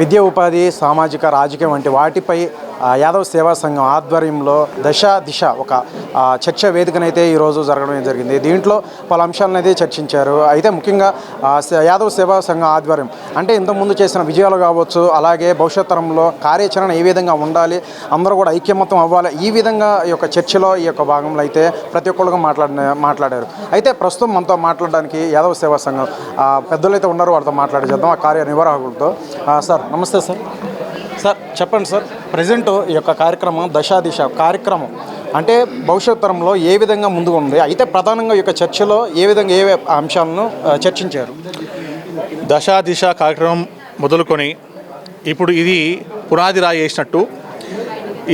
విద్యా ఉపాధి, సామాజిక, రాజకీయం వంటి వాటిపై యాదవ్ సేవా సంఘం ఆధ్వర్యంలో దిశ ఒక చర్చ వేదికనైతే ఈరోజు జరగడం జరిగింది. దీంట్లో పలు అంశాలనైతే చర్చించారు. అయితే ముఖ్యంగా యాదవ్ సేవా సంఘం ఆధ్వర్యం అంటే ఇంతకుముందు చేసిన విజయాలు కావచ్చు, అలాగే భవిష్యత్ తరంలో కార్యాచరణ ఏ విధంగా ఉండాలి, అందరూ కూడా ఐక్యమత్యం అవ్వాలి, ఈ విధంగా ఈ యొక్క చర్చలో ఈ యొక్క భాగంలో అయితే ప్రతి ఒక్కరుగా మాట్లాడారు. అయితే ప్రస్తుతం మనతో మాట్లాడడానికి యాదవ్ సేవా సంఘం పెద్దలైతే ఉన్నారు, వారితో మాట్లాడేద్దాం ఆ కార్యనిర్వాహకులతో. సార్ నమస్తే సార్. సార్ చెప్పండి సార్, ప్రజెంట్ ఈ యొక్క కార్యక్రమం దిశ కార్యక్రమం అంటే భవిష్యత్ తరంలో ఏ విధంగా ముందుకు ఉంది, అయితే ప్రధానంగా ఈ యొక్క చర్చలో ఏ విధంగా ఏ అంశాలను చర్చించారు? దిశ కార్యక్రమం మొదలుకొని ఇప్పుడు ఇది పునాది రాయి వేసినట్టు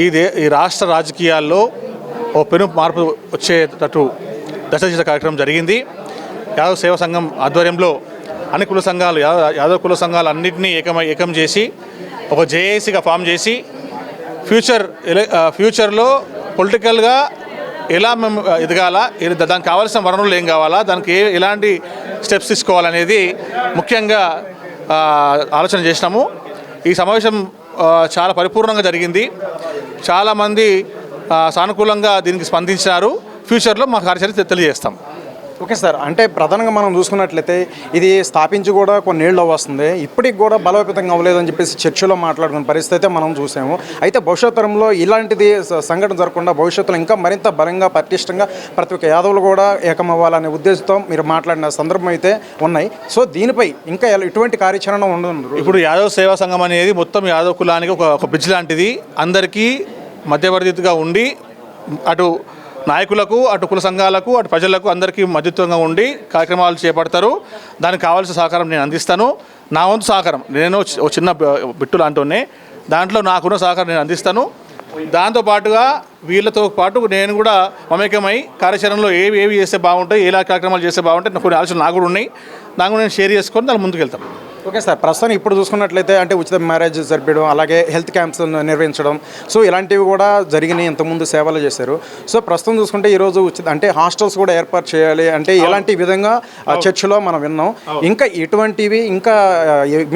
ఈ రాష్ట్ర రాజకీయాల్లో ఓ పెను మార్పు వచ్చేటట్టు దిశ కార్యక్రమం జరిగింది. యాదవ్ సేవా సంఘం ఆధ్వర్యంలో అన్ని కుల సంఘాలు యాదవ్ కుల సంఘాలు అన్నింటినీ ఏకం చేసి ఒక జేఏసీగా ఫామ్ చేసి ఫ్యూచర్లో పొలిటికల్గా ఎలా మేము ఎదగాల, దానికి కావాల్సిన వనరులు ఏం కావాలా, దానికి ఎలాంటి స్టెప్స్ తీసుకోవాలనేది ముఖ్యంగా ఆలోచన చేసినాము. ఈ సమావేశం చాలా పరిపూర్ణంగా జరిగింది. చాలామంది సానుకూలంగా దీనికి స్పందించినారు. ఫ్యూచర్లో మా కార్యాచరణ తెలియజేస్తాం. ఓకే సార్, అంటే ప్రధానంగా మనం చూసుకున్నట్లయితే ఇది స్థాపించి కూడా కొన్నేళ్ళు వస్తుంది, ఇప్పటికి కూడా బలోపేతంగా అవ్వలేదని చెప్పేసి చర్చలో మాట్లాడుకున్న పరిస్థితి అయితే మనం చూసాము. అయితే భవిష్యత్ తరంలో ఇలాంటిది సంఘటన జరగకుండా భవిష్యత్తులో ఇంకా మరింత బలంగా పటిష్టంగా ప్రతి ఒక్క యాదవులు కూడా ఏకమవ్వాలనే ఉద్దేశంతో మీరు మాట్లాడిన సందర్భం అయితే ఉన్నాయి. సో దీనిపై ఇంకా ఎటువంటి కార్యాచరణ ఉండదు. ఇప్పుడు యాదవ్ సేవా సంఘం అనేది మొత్తం యాదవ్ కులానికి ఒక బ్రిడ్జ్ లాంటిది. అందరికీ మధ్యవర్తిగా ఉండి అటు నాయకులకు, అటు కుల సంఘాలకు, అటు ప్రజలకు అందరికీ మధ్యత్వంగా ఉండి కార్యక్రమాలు చేపడతారు. దానికి కావాల్సిన సహకారం నేను అందిస్తాను. నా వంతు సహకారం, నేను చిన్న బిట్టు లాంటినే, దాంట్లో నాకున్న సహకారం నేను అందిస్తాను. దాంతోపాటుగా వీళ్ళతో పాటు నేను కూడా మమేకమై కార్యాచరణలో ఏవి చేస్తే బాగుంటాయి, ఎలా కార్యక్రమాలు చేస్తే బాగుంటాయి కొన్ని ఆలోచనలు నాకు కూడా ఉన్నాయి. దాన్ని నేను షేర్ చేసుకొని దాన్ని ముందుకు వెళ్తాను. ఓకే సార్, ప్రస్తుతం ఇప్పుడు చూసుకున్నట్లయితే అంటే ఉచిత మ్యారేజ్ జరిపడం, అలాగే హెల్త్ క్యాంప్స్ నిర్వహించడం, సో ఇలాంటివి కూడా జరిగినాయి. ఇంతకుముందు సేవలు చేశారు. సో ప్రస్తుతం చూసుకుంటే ఈరోజు అంటే హాస్టల్స్ కూడా ఏర్పాటు చేయాలి అంటే ఇలాంటి విధంగా చర్చలో మనం విన్నాం. ఇంకా ఎటువంటివి ఇంకా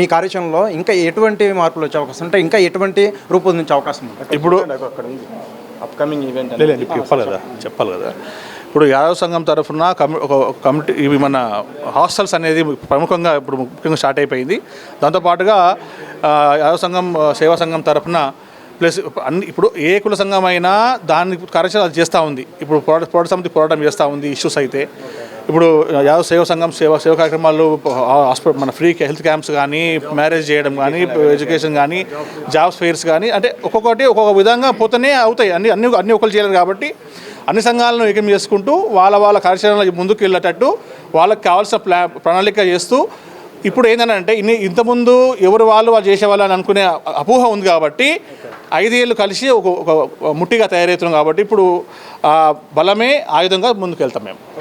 మీ కార్యాచరణలో ఇంకా ఎటువంటి మార్పులు వచ్చే అవకాశం అంటే ఇంకా ఎటువంటి రూపొందించే అవకాశం ఉంది? ఇప్పుడు అప్కమింగ్ ఈవెంట్ చెప్పాలి కదా. ఇప్పుడు యాదవ్ సంఘం తరఫున ఒక కమిటీ ఇవి మన హాస్టల్స్ అనేది ప్రముఖంగా ఇప్పుడు ముఖ్యంగా స్టార్ట్ అయిపోయింది. దాంతోపాటుగా యాదవ్ సంఘం సేవా సంఘం తరఫున ప్లస్ ఇప్పుడు ఏ కుల సంఘం అయినా దాని కార్యాచరణ అది చేస్తూ ఉంది. ఇప్పుడు పోరాట సమితి పోరాటం చేస్తూ ఉంది. ఇష్యూస్ అయితే ఇప్పుడు యాదవ్ సేవా సంఘం సేవా కార్యక్రమాలు మన ఫ్రీ హెల్త్ క్యాంప్స్ కానీ, మ్యారేజ్ చేయడం కానీ, ఎడ్యుకేషన్ కానీ, జాబ్స్ ఫెయిర్స్ కానీ, అంటే ఒక్కొక్కటి ఒక్కొక్క విధంగా పోతూనే అవుతాయి. అన్ని ఒకరు చేయలేరు కాబట్టి అన్ని సంఘాలను ఏకం చేసుకుంటూ వాళ్ళ కార్యాచరణలో ముందుకు వెళ్ళేటట్టు వాళ్ళకి కావాల్సిన ప్రణాళిక చేస్తూ ఇప్పుడు ఏంటంటే ఇంతకుముందు ఎవరు వాళ్ళు చేసేవాళ్ళు అని అనుకునే అపోహ ఉంది కాబట్టి 5 ఏళ్ళు కలిసి ఒక ముట్టిగా తయారవుతున్నాం. కాబట్టి ఇప్పుడు బలమే ఆయుధంగా ముందుకు వెళ్తాం మేము.